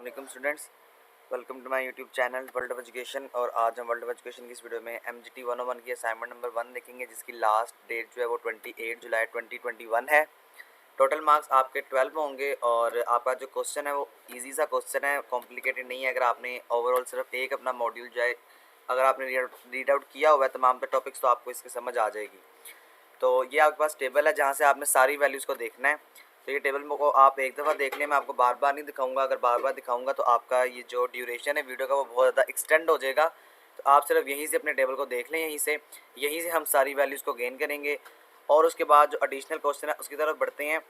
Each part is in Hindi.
वालेकुम students, welcome to my YouTube channel world of education. और आज हम वर्ल्ड ऑफ एजुकेशन की इस वीडियो में MGT 101 की असाइनमेंट नंबर 1 देखेंगे, जिसकी लास्ट डेट जो है वो 28 जुलाई 2021 है। टोटल मार्क्स आपके 12 होंगे और आपका जो क्वेश्चन है वो इजी सा क्वेश्चन है, कॉम्प्लिकेटेड नहीं है। अगर आपने ओवरऑल सिर्फ एक अपना मॉड्यूल जो है अगर आपने रीड आउट किया हुआ है तमाम द टॉपिक्स, तो आपको इसकी समझ आ जाएगी। तो ये आपके पास टेबल है जहाँ से आपने सारी वैल्यूज़ को देखना है। तो ये टेबल को आप एक दफ़ा देख लें, मैं आपको बार बार नहीं दिखाऊंगा। अगर बार बार दिखाऊंगा तो आपका ये जो ड्यूरेशन है वीडियो का वो बहुत ज़्यादा एक्सटेंड हो जाएगा। तो आप सिर्फ यहीं से अपने टेबल को देख लें, यहीं से हम सारी वैल्यूज़ को गेन करेंगे। और उसके बाद जो एडिशनल क्वेश्चन है उसकी तरफ बढ़ते हैं।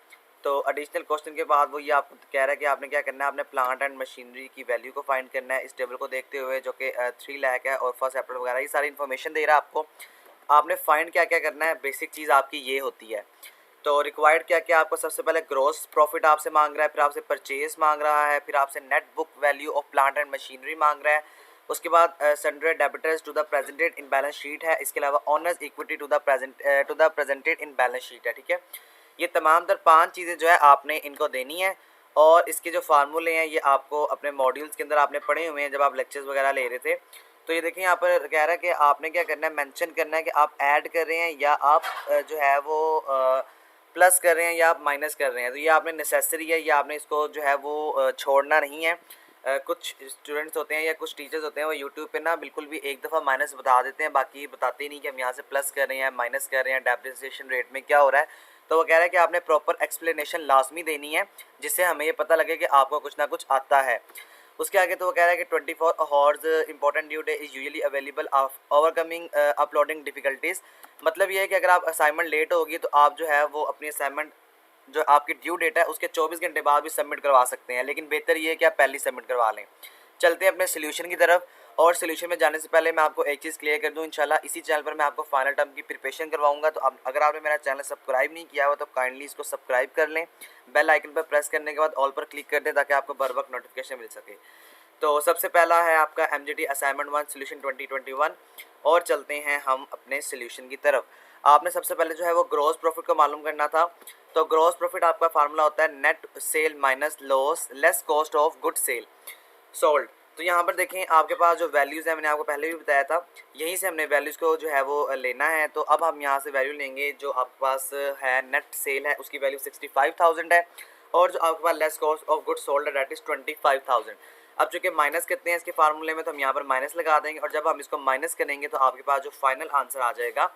तो एडिशनल क्वेश्चन के बाद वो ये आपको कह रहा है कि आपने क्या करना है, आपने प्लांट एंड मशीनरी की वैल्यू को फाइंड करना है इस टेबल को देखते हुए, जो कि 3 लाख है और फर्स्ट अप्रैल वगैरह, ये सारी इन्फॉर्मेशन दे रहा है आपको। आपने फाइंड क्या क्या करना है, बेसिक चीज़ आपकी ये होती है। तो रिक्वायर्ड क्या क्या आपको, सबसे पहले ग्रॉस प्रॉफिट आपसे मांग रहा है, फिर आपसे परचेज मांग रहा है, फिर आपसे net book value of plant and machinery मांग रहा है। उसके बाद sundry debtors to the presented in balance sheet है। इसके अलावा owners equity to the presented in balance sheet है। ठीक है, ये तमाम तर 5 चीज़ें जो है आपने इनको देनी है। और इसके जो फार्मूले हैं ये आपको अपने मॉड्यूल्स के अंदर आपने पढ़े हुए हैं जब आप लेक्चर्स वगैरह ले रहे थे। तो ये देखिए यहाँ पर कह रहा है कि आपने क्या करना है, मेंशन करना है कि आप ऐड कर रहे हैं या आप जो है वो प्लस कर रहे हैं या आप माइनस कर रहे हैं। तो ये आपने नेसेसरी है, ये आपने इसको जो है वो छोड़ना नहीं है। कुछ स्टूडेंट्स होते हैं या कुछ टीचर्स होते हैं वो यूट्यूब पे ना बिल्कुल भी एक दफ़ा माइनस बता देते हैं, बाकी बताते ही नहीं कि हम यहाँ से प्लस कर रहे हैं माइनस कर रहे हैं, डेप्रिसिएशन रेट में क्या हो रहा है। तो वो कह रहा है कि आपने प्रॉपर एक्सप्लेनेशन लाजमी देनी है, जिससे हमें ये पता लगे कि आपको कुछ ना कुछ आता है। उसके आगे तो वो कह रहा है कि 24 hours important due day is usually available overcoming uploading difficulties. मतलब ये है कि अगर आप असाइनमेंट लेट होगी तो आप जो है वो अपनी असाइनमेंट जो आपकी ड्यू डेट है उसके 24 घंटे बाद भी सबमिट करवा सकते हैं, लेकिन बेहतर ये है कि आप पहले सबमिट करवा लें। चलते हैं अपने सोल्यूशन की तरफ। और सोल्यूशन में जाने से पहले मैं आपको एक चीज़ क्लियर कर दूं, इंशाल्लाह इसी चैनल पर मैं आपको फाइनल टर्म की प्रिपरेशन करवाऊंगा। तो अगर आपने मेरा चैनल सब्सक्राइब नहीं किया हुआ तो काइंडली इसको सब्सक्राइब कर लें। बेल आइकन पर प्रेस करने के बाद ऑल पर क्लिक कर दें ताकि आपको बर वक्त नोटिफिकेशन मिल सके। तो सबसे पहला है आपका MGT असाइनमेंट 1 सोल्यूशन 2021। और चलते हैं हम अपने सोल्यूशन की तरफ। आपने सबसे पहले जो है वो ग्रॉस प्रॉफिट को मालूम करना था। तो ग्रॉस प्रॉफिट आपका फार्मूला होता है net sale minus loss less cost of good sale sold. तो यहाँ पर देखें आपके पास जो वैल्यूज़ है, मैंने आपको पहले भी बताया था, यहीं से हमने वैल्यूज़ को जो है वो लेना है। तो अब हम यहाँ से वैल्यू लेंगे। जो आपके पास है नेट सेल है उसकी वैल्यू 65,000 है, और जो आपके पास less cost of good sold है डेट इज़ 25,000। अब चूँकि माइनस कितने हैं इसके फार्मूले में, तो हम यहाँ पर माइनस लगा देंगे, और जब हम इसको माइनस करेंगे तो आपके पास जो फाइनल आंसर आ जाएगा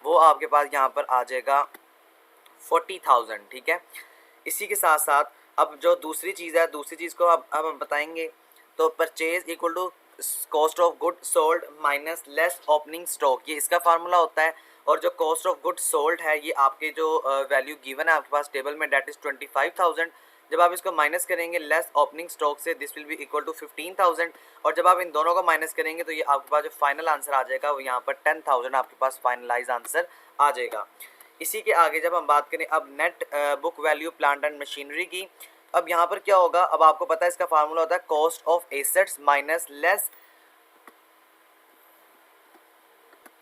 वो आपके पास यहाँ पर आ जाएगा 40,000। ठीक है, इसी के साथ साथ अब जो दूसरी चीज़ है, दूसरी चीज़ को अब हम बताएंगे। तो purchase equal to cost of good sold minus less opening stock, ये इसका फार्मूला होता है। और जो कॉस्ट ऑफ गुड सोल्ड है ये आपके जो वैल्यू गिवन है आपके पास टेबल में डेट इज़ 25,000। जब आप इसको माइनस करेंगे लेस ओपनिंग स्टॉक से, this will be equal to 15,000। और जब आप इन दोनों को माइनस करेंगे तो ये आपके पास जो फाइनल आंसर आ जाएगा वो यहाँ पर 10,000 आपके पास फाइनलाइज आंसर आ जाएगा। इसी के आगे जब हम बात करें अब net book value plant and machinery की, अब यहाँ पर क्या होगा, अब आपको पता है इसका फार्मूला होता है cost of assets minus less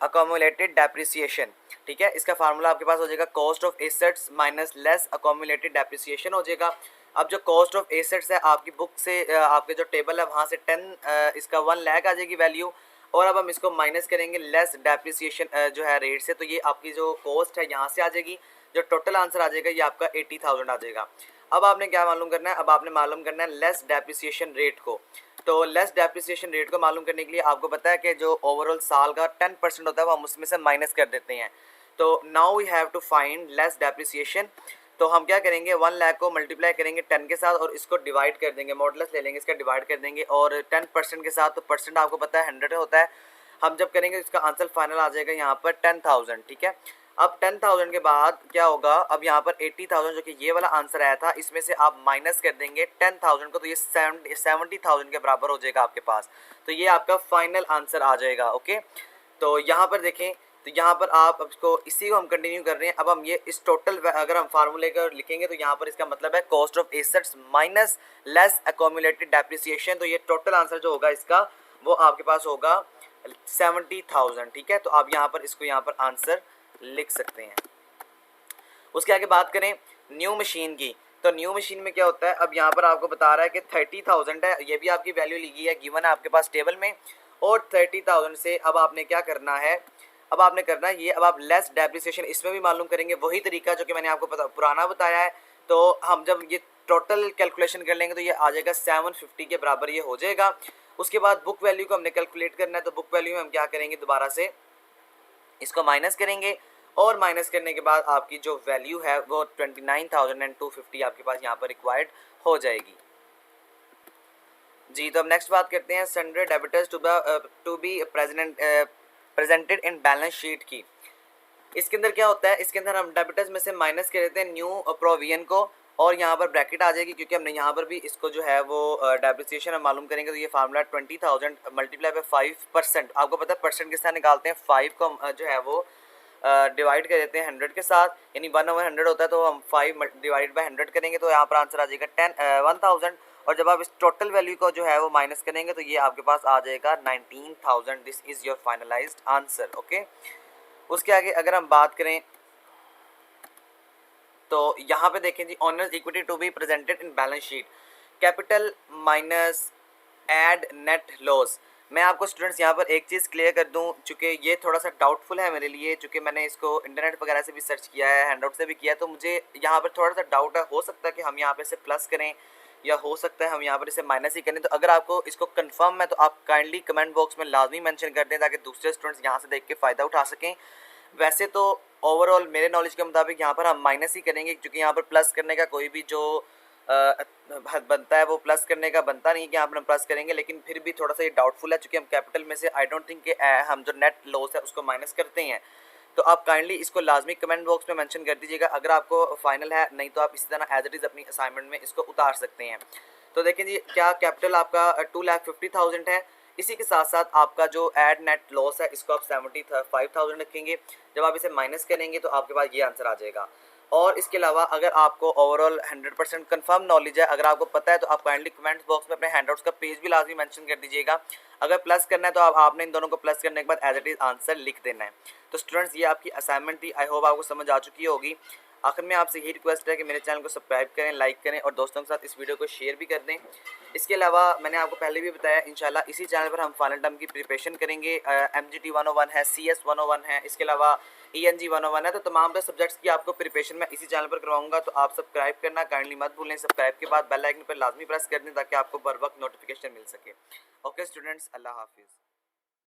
accumulated depreciation. ठीक है, इसका फार्मूला आपके पास हो जाएगा cost of assets minus less accumulated depreciation हो जाएगा। अब जो कॉस्ट ऑफ एसेट्स है आपकी बुक से आपके जो टेबल है वहाँ से 10 इसका 1 लाख आ जाएगी वैल्यू। और अब हम इसको माइनस करेंगे लेस डेप्रिसिएशन जो है रेट से, तो ये आपकी जो कॉस्ट है यहाँ से आ जाएगी। जो टोटल आंसर आ जाएगा ये आपका 80,000 आ जाएगा। अब आपने क्या मालूम करना है, अब आपने मालूम करना है लेस डेप्रिसिएशन रेट को। तो लेस डेप्रिसिएशन रेट को मालूम करने के लिए आपको पता है कि जो ओवरऑल साल का 10% होता है वो हम उसमें से माइनस कर देते हैं। तो now we have to find less depreciation. तो हम क्या करेंगे, 1 लाख को मल्टीप्लाई करेंगे 10 के साथ और इसको डिवाइड कर देंगे, मॉडुलस ले लेंगे इसका डिवाइड कर देंगे, और 10% के साथ, तो परसेंट आपको पता है 100 होता है। हम जब करेंगे इसका आंसर फाइनल आ जाएगा यहाँ पर 10,000। ठीक है, अब 10,000 के बाद क्या होगा, अब यहाँ पर 80,000 जो कि ये वाला आंसर आया था इसमें से आप माइनस कर देंगे 10,000 को, तो ये 70,000 के बराबर हो जाएगा आपके पास। तो ये आपका फाइनल आंसर आ जाएगा। ओके, तो यहाँ पर देखें, तो यहाँ पर आप अब इसको इसी को हम कंटिन्यू कर रहे हैं। अब हम ये इस टोटल अगर हम फार्मूले का लिखेंगे तो यहाँ पर इसका मतलब है cost of assets minus less accumulated depreciation. तो ये टोटल आंसर जो होगा इसका वो आपके पास होगा 70,000। ठीक है, तो आप यहाँ पर इसको यहाँ पर आंसर लिख सकते हैं। उसके आगे बात करें न्यू मशीन की, तो न्यू मशीन में क्या होता है, अब यहाँ पर आपको बता रहा है कि 30,000 है, ये भी आपकी वैल्यू लिखी है, गिवन है आपके पास टेबल में। और 30,000 से अब आपने क्या करना है, अब आपने करना है ये, अब आप लेस डेप्रिसिएशन इसमें भी मालूम करेंगे, वही तरीका जो कि मैंने आपको पुराना बताया है। तो हम जब ये टोटल कैलकुलेशन कर लेंगे तो ये आ जाएगा 750 के बराबर ये हो जाएगा। उसके बाद बुक वैल्यू को हमने कैलकुलेट करना है, तो बुक वैल्यू में हम क्या करेंगे, दोबारा से इसको माइनस करेंगे और माइनस करने के बाद आपकी जो वैल्यू है वो 29,250 आपके पास यहाँ पर रिक्वायर्ड हो जाएगी जी। तो अब नेक्स्ट बात करते हैं sundry debtors to be presented in balance sheet की। इसके अंदर क्या होता है, इसके अंदर हम डेबिटर्स में से माइनस कर देते हैं न्यू प्रोविजन को, और यहाँ पर ब्रैकेट आ जाएगी क्योंकि हमने यहाँ पर भी इसको जो है वो डेप्रिसिएशन हम मालूम करेंगे। तो ये फार्मूला 20,000 मल्टीप्लाई बाय 5%, आपको पता है परसेंट किस तरह निकालते हैं, 5 को जो है वो डिवाइड कर देते हैं 100 के साथ, यानी 1/100 होता है, तो हम 5 डिवाइड बाय 100 करेंगे तो यहाँ पर आंसर आ जाएगा 1000। और जब आप इस टोटल वैल्यू को जो है वो माइनस करेंगे तो ये आपके पास आ जाएगा 19,000। This is your finalised answer. Okay, उसके आगे अगर हम बात करें तो यहाँ पे देखें जी, owners equity to be presented in balance sheet, capital minus add net loss. मैं आपको स्टूडेंट्स यहाँ पर एक चीज़ क्लियर कर दूँ, चूँकि ये थोड़ा सा डाउटफुल है मेरे लिए, चूँकि मैंने इसको इंटरनेट वगैरह से भी सर्च किया है, हैंडआउट से भी किया है, तो मुझे यहाँ पर थोड़ा सा डाउट है, हो सकता है कि हम यहाँ पर इसे प्लस करें या हो सकता है हम यहाँ पर इसे माइनस ही करें। तो अगर आपको इसको कंफर्म है तो आप काइंडली कमेंट बॉक्स में लाजमी मेंशन कर दें ताकि दूसरे स्टूडेंट्स यहाँ से देख के फ़ायदा उठा सकें। वैसे तो ओवरऑल मेरे नॉलेज के मुताबिक यहाँ पर हम माइनस ही करेंगे, क्योंकि यहाँ पर प्लस करने का कोई भी जो बनता है वो प्लस करने का बनता नहीं है कि यहाँ पर हम प्लस करेंगे, लेकिन फिर भी थोड़ा सा ये डाउटफुल है क्योंकि हम कैपिटल में से आई डोंट थिंक कि हम जो नेट लॉस है उसको माइनस करते हैं। तो आप काइंडली इसको लाजमी कमेंट बॉक्स में मेंशन कर दीजिएगा अगर आपको फाइनल है, नहीं तो आप इसी तरह एज इट इज़ अपनी असाइनमेंट में इसको उतार सकते हैं। तो देखें जी, क्या कैपिटल आपका 2,50,000 है, इसी के साथ साथ आपका जो एड नेट लॉस है इसको आप 75,000 रखेंगे। जब आप इसे माइनस करेंगे तो आपके पास ये आंसर आ जाएगा। और इसके अलावा अगर आपको ओवरऑल 100% कंफर्म नॉलेज है, अगर आपको पता है, तो आप काइंडली कमेंट्स बॉक्स में अपने हैंडआउट्स का पेज भी लाजमी मेंशन कर दीजिएगा। अगर प्लस करना है तो आपने इन दोनों को प्लस करने के बाद एज इट इज़ आंसर लिख देना है। तो स्टूडेंट्स, ये आपकी असाइनमेंट थी, आई होप आपको समझ आ चुकी होगी। आखिर में आपसे यही रिक्वेस्ट है कि मेरे चैनल को सब्सक्राइब करें, लाइक करें और दोस्तों के साथ इस वीडियो को शेयर भी कर दें। इसके अलावा मैंने आपको पहले भी बताया, इंशाल्लाह इसी चैनल पर हम फाइनल टर्म की प्रिपरेशन करेंगे। MGT 101 है, CS 101 है, इसके अलावा ENG 101 है। तो तमाम तरह सब्जेक्ट्स की आपको प्रिपरेशन मैं इसी चैनल पर करवाऊंगा। तो आप सब्सक्राइब करना काइंडली मत भूलें। सब्सक्राइब के बाद बेल आइकन पर लाजमी प्रेस कर दें ताकि आपको बर वक्त नोटिफिकेशन मिल सके। ओके स्टूडेंट्स, अल्लाह हाफिज़।